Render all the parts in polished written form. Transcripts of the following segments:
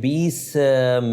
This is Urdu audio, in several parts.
20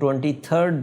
23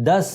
10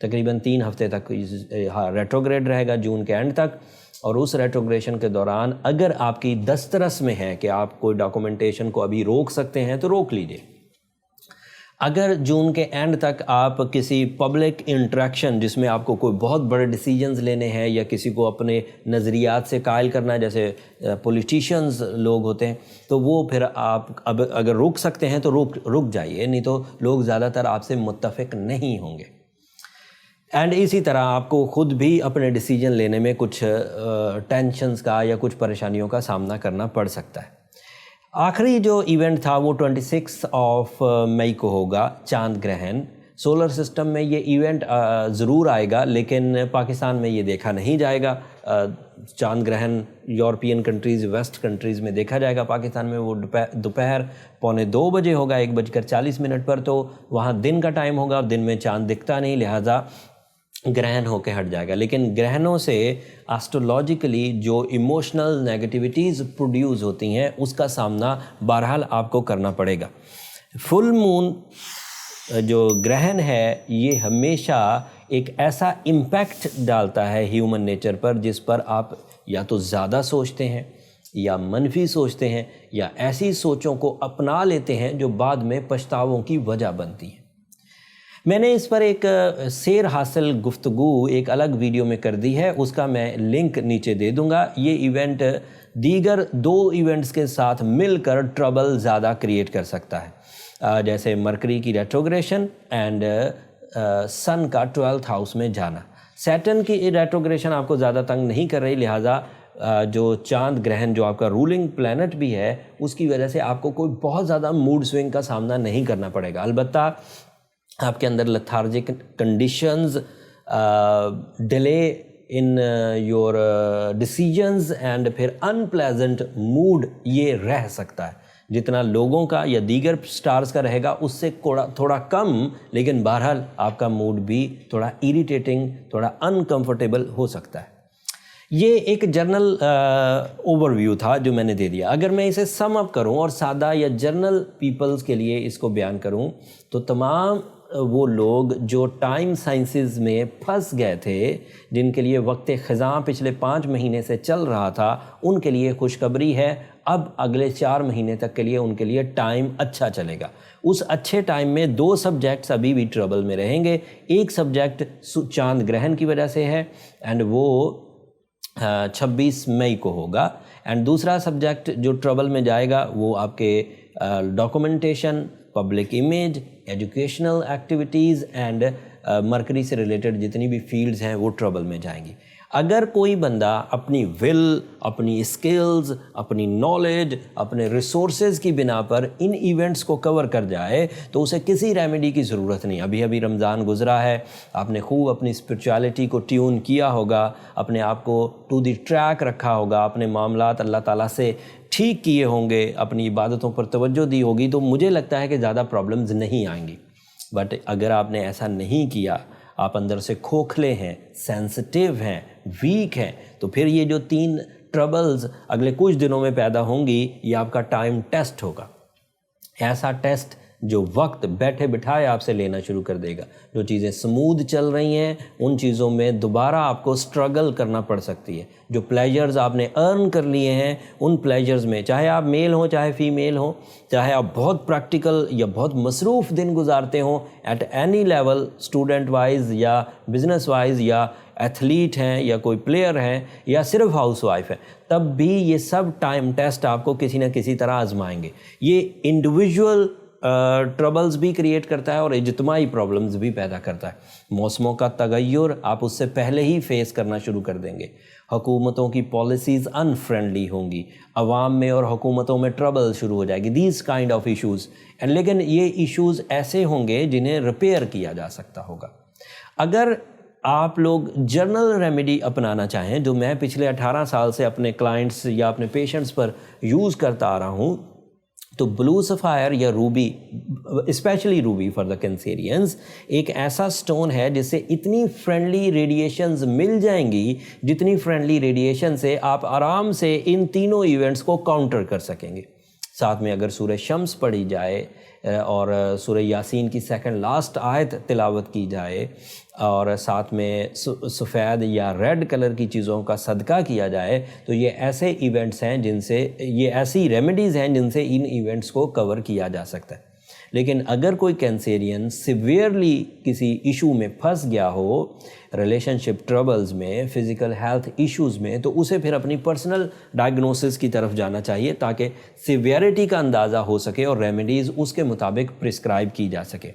تقریباً 3 ہفتے تک ریٹروگریڈ رہے گا جون کے اینڈ تک، اور اس ریٹروگریشن کے دوران اگر آپ کی دسترس میں ہے کہ آپ کوئی ڈاکومنٹیشن کو ابھی روک سکتے ہیں تو روک لیجئے۔ اگر جون کے اینڈ تک آپ کسی پبلک انٹریکشن جس میں آپ کو کوئی بہت بڑے ڈیسیجنز لینے ہیں یا کسی کو اپنے نظریات سے قائل کرنا ہے، جیسے پولیٹیشینز لوگ ہوتے ہیں، تو وہ پھر آپ اب اگر روک سکتے ہیں تو رک جائیے، نہیں تو لوگ زیادہ تر آپ سے متفق نہیں ہوں گے۔ اینڈ اسی طرح آپ کو خود بھی اپنے ڈیسیجن لینے میں کچھ ٹینشنز کا یا کچھ پریشانیوں کا سامنا کرنا پڑ سکتا ہے۔ آخری جو ایونٹ تھا وہ 26 مئی کو ہوگا، چاند گرہن۔ سولر سسٹم میں یہ ایونٹ ضرور آئے گا، لیکن پاکستان میں یہ دیکھا نہیں جائے گا۔ چاند گرہن یورپین کنٹریز، ویسٹ کنٹریز میں دیکھا جائے گا، پاکستان میں وہ دوپہر 1:45 بجے ہوگا، 1:40 پر، تو وہاں دن کا ٹائم ہوگا اور دن میں چاند دکھتا نہیں، لہٰذا گرہن ہو کے ہٹ جائے گا۔ لیکن گرہنوں سے آسٹرولوجیکلی جو ایموشنل نیگیٹیوٹیز پروڈیوس ہوتی ہیں اس کا سامنا بہرحال آپ کو کرنا پڑے گا۔ فل مون جو گرہن ہے یہ ہمیشہ ایک ایسا امپیکٹ ڈالتا ہے ہیومن نیچر پر جس پر آپ یا تو زیادہ سوچتے ہیں یا منفی سوچتے ہیں یا ایسی سوچوں کو اپنا لیتے ہیں جو بعد میں پچھتاووں کی وجہ بنتی ہیں۔ میں نے اس پر ایک سیر حاصل گفتگو ایک الگ ویڈیو میں کر دی ہے، اس کا میں لنک نیچے دے دوں گا۔ یہ ایونٹ دیگر 2 ایونٹس کے ساتھ مل کر ٹربل زیادہ کریٹ کر سکتا ہے، جیسے مرکری کی ریٹروگریشن اینڈ سن کا 12th ہاؤس میں جانا۔ سیٹن کی ریٹروگریشن آپ کو زیادہ تنگ نہیں کر رہی، لہٰذا جو چاند گرہن جو آپ کا رولنگ پلینٹ بھی ہے اس کی وجہ سے آپ کو کوئی بہت زیادہ موڈ سوئنگ کا سامنا نہیں کرنا پڑے گا۔ البتہ آپ کے اندر lethargic conditions, delay in your decisions and پھر ان پلیزنٹ موڈ یہ رہ سکتا ہے، جتنا لوگوں کا یا دیگر سٹارز کا رہے گا اس سے تھوڑا کم، لیکن بہرحال آپ کا موڈ بھی تھوڑا ایریٹیٹنگ، تھوڑا انکمفرٹیبل ہو سکتا ہے۔ یہ ایک جرنل اوور ویو تھا جو میں نے دے دیا۔ اگر میں اسے سم اپ کروں اور سادہ یا جرنل پیپلز کے لیے اس کو بیان کروں تو تمام وہ لوگ جو ٹائم سائنسز میں پھنس گئے تھے، جن کے لیے وقت خزاں پچھلے 5 مہینے سے چل رہا تھا، ان کے لیے خوشخبری ہے، اب اگلے 4 مہینے تک کے لیے ان کے لیے ٹائم اچھا چلے گا۔ اس اچھے ٹائم میں 2 سبجیکٹس ابھی بھی ٹربل میں رہیں گے۔ ایک سبجیکٹ چاند گرہن کی وجہ سے ہے اینڈ وہ 26 مئی کو ہوگا، اینڈ دوسرا سبجیکٹ جو ٹربل میں جائے گا وہ آپ کے documentation, public image, educational activities and mercury سے ریلیٹڈ جتنی بھی فیلڈز ہیں وہ ٹربل میں جائیں گی۔ اگر کوئی بندہ اپنی ول، اپنی اسکلز، اپنی نالج، اپنے ریسورسز کی بنا پر ان ایونٹس کو کور کر جائے تو اسے کسی ریمیڈی کی ضرورت نہیں۔ ابھی رمضان گزرا ہے، آپ نے خوب اپنی اسپرچویلٹی کو ٹیون کیا ہوگا، اپنے آپ کو ٹو دی ٹریک رکھا ہوگا، اپنے معاملات اللہ تعالیٰ سے ٹھیک کیے ہوں گے، اپنی عبادتوں پر توجہ دی ہوگی، تو مجھے لگتا ہے کہ زیادہ پرابلمز نہیں آئیں گی۔ بٹ اگر آپ نے ایسا نہیں کیا، آپ اندر سے کھوکھلے ہیں، سینسٹیو ہیں، ویک ہیں، تو پھر یہ جو 3 ٹربلز اگلے کچھ دنوں میں پیدا ہوں گی، یہ آپ کا ٹائم ٹیسٹ ہوگا۔ ایسا ٹیسٹ جو وقت بیٹھے بٹھائے آپ سے لینا شروع کر دے گا۔ جو چیزیں سمودھ چل رہی ہیں ان چیزوں میں دوبارہ آپ کو سٹرگل کرنا پڑ سکتی ہے۔ جو پلیجرز آپ نے ارن کر لیے ہیں ان پلیجرز میں، چاہے آپ میل ہوں چاہے فیمیل ہوں، چاہے آپ بہت پریکٹیکل یا بہت مصروف دن گزارتے ہوں at any level, student wise یا بزنس وائز یا ایتھلیٹ ہیں یا کوئی پلیئر ہیں یا صرف ہاؤس وائف ہے، تب بھی یہ سب ٹائم ٹیسٹ آپ کو کسی نہ کسی طرح آزمائیں گے۔ یہ انڈیویجول ٹربلز بھی کریٹ کرتا ہے اور اجتماعی پرابلمز بھی پیدا کرتا ہے۔ موسموں کا تغیر آپ اس سے پہلے ہی فیس کرنا شروع کر دیں گے۔ حکومتوں کی پالیسیز ان فرینڈلی ہوں گی، عوام میں اور حکومتوں میں ٹربل شروع ہو جائے گی، دیز کائنڈ آف ایشوز، لیکن یہ ایشوز ایسے ہوں گے جنہیں ریپیئر کیا جا سکتا ہوگا۔ اگر آپ لوگ جرنل ریمیڈی اپنانا چاہیں، جو میں پچھلے 18 سال سے اپنے کلائنٹس یا اپنے پیشنٹس پر یوز کرتا آ رہا ہوں، تو بلو سفائر یا ruby, specially ruby for the Cancerians, ایک ایسا سٹون ہے جس سے اتنی فرینڈلی ریڈیشنز مل جائیں گی جتنی فرینڈلی ریڈیشن سے آپ آرام سے ان تینوں ایونٹس کو کاؤنٹر کر سکیں گے۔ ساتھ میں اگر سورہ شمس پڑھی جائے اور سورہ یاسین کی سیکنڈ لاسٹ آیت تلاوت کی جائے اور ساتھ میں سفید یا ریڈ کلر کی چیزوں کا صدقہ کیا جائے تو یہ ایسے ایونٹس ہیں جن سے، یہ ایسی ریمیڈیز ہیں جن سے ان ایونٹس کو کور کیا جا سکتا ہے۔ لیکن اگر کوئی کینسیرین سیویئرلی کسی ایشو میں پھنس گیا ہو، ریلیشن شپ ٹربلز میں، فزیکل ہیلتھ ایشوز میں، تو اسے پھر اپنی پرسنل ڈائگنوسس کی طرف جانا چاہیے تاکہ سیویئرٹی کا اندازہ ہو سکے اور ریمیڈیز اس کے مطابق پرسکرائب کی جا سکے۔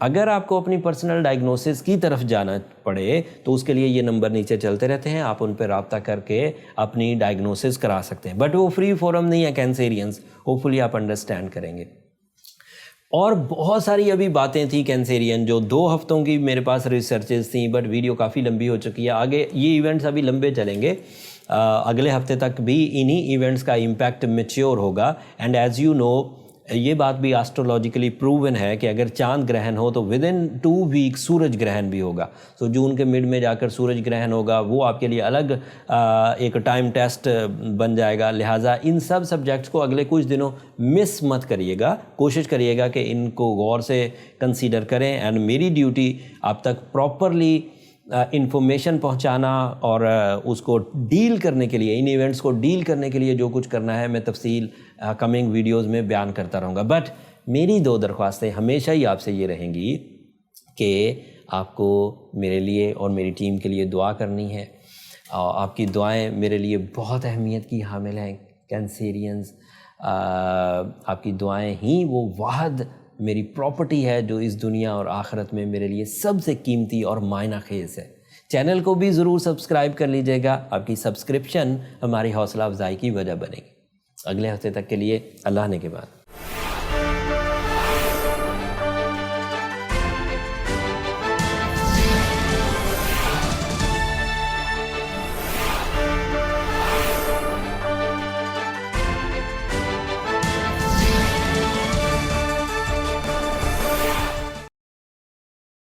اگر آپ کو اپنی پرسنل ڈائگنوسس کی طرف جانا پڑے تو اس کے لیے یہ نمبر نیچے چلتے رہتے ہیں، آپ ان پہ رابطہ کر کے اپنی ڈائگنوسس کرا سکتے ہیں، بٹ وہ فری فورم نہیں ہے کینسیرینز، ہوپفلی آپ انڈرسٹینڈ کریں گے۔ اور بہت ساری ابھی باتیں تھیں کینسیرین جو 2 ہفتوں کی میرے پاس ریسرچز تھیں، بٹ ویڈیو کافی لمبی ہو چکی ہے، آگے یہ ایونٹس ابھی لمبے چلیں گے، اگلے ہفتے تک بھی انہی ایونٹس کا امپیکٹ میچیور ہوگا۔ اینڈ ایز یو نو، یہ بات بھی آسٹرولوجیکلی پروون ہے کہ اگر چاند گرہن ہو تو ود ان 2 ویک سورج گرہن بھی ہوگا، تو جون کے مڈ میں جا کر سورج گرہن ہوگا، وہ آپ کے لیے الگ ایک ٹائم ٹیسٹ بن جائے گا۔ لہٰذا ان سب سبجیکٹس کو اگلے کچھ دنوں مس مت کریے گا، کوشش کریے گا کہ ان کو غور سے کنسیڈر کریں، اینڈ میری ڈیوٹی آپ تک پراپرلی انفارمیشن پہنچانا اور اس کو ڈیل کرنے کے لیے، ان ایونٹس کو ڈیل کرنے کے لیے جو کچھ کرنا ہے میں تفصیل کمنگ ویڈیوز میں بیان کرتا رہوں گا۔ بٹ میری 2 درخواستیں ہمیشہ ہی آپ سے یہ رہیں گی کہ آپ کو میرے لیے اور میری ٹیم کے لیے دعا کرنی ہے، آپ کی دعائیں میرے لیے بہت اہمیت کی حامل ہیں۔ کینسیرینز، آپ کی دعائیں ہی وہ واحد میری پراپرٹی ہے جو اس دنیا اور آخرت میں میرے لیے سب سے قیمتی اور معنی خیز ہے۔ چینل کو بھی ضرور سبسکرائب کر لیجئے گا، آپ کی سبسکرپشن ہماری حوصلہ افزائی کی وجہ بنے گی۔ اگلے ہفتے تک کے لیے اللہ نے کے بعد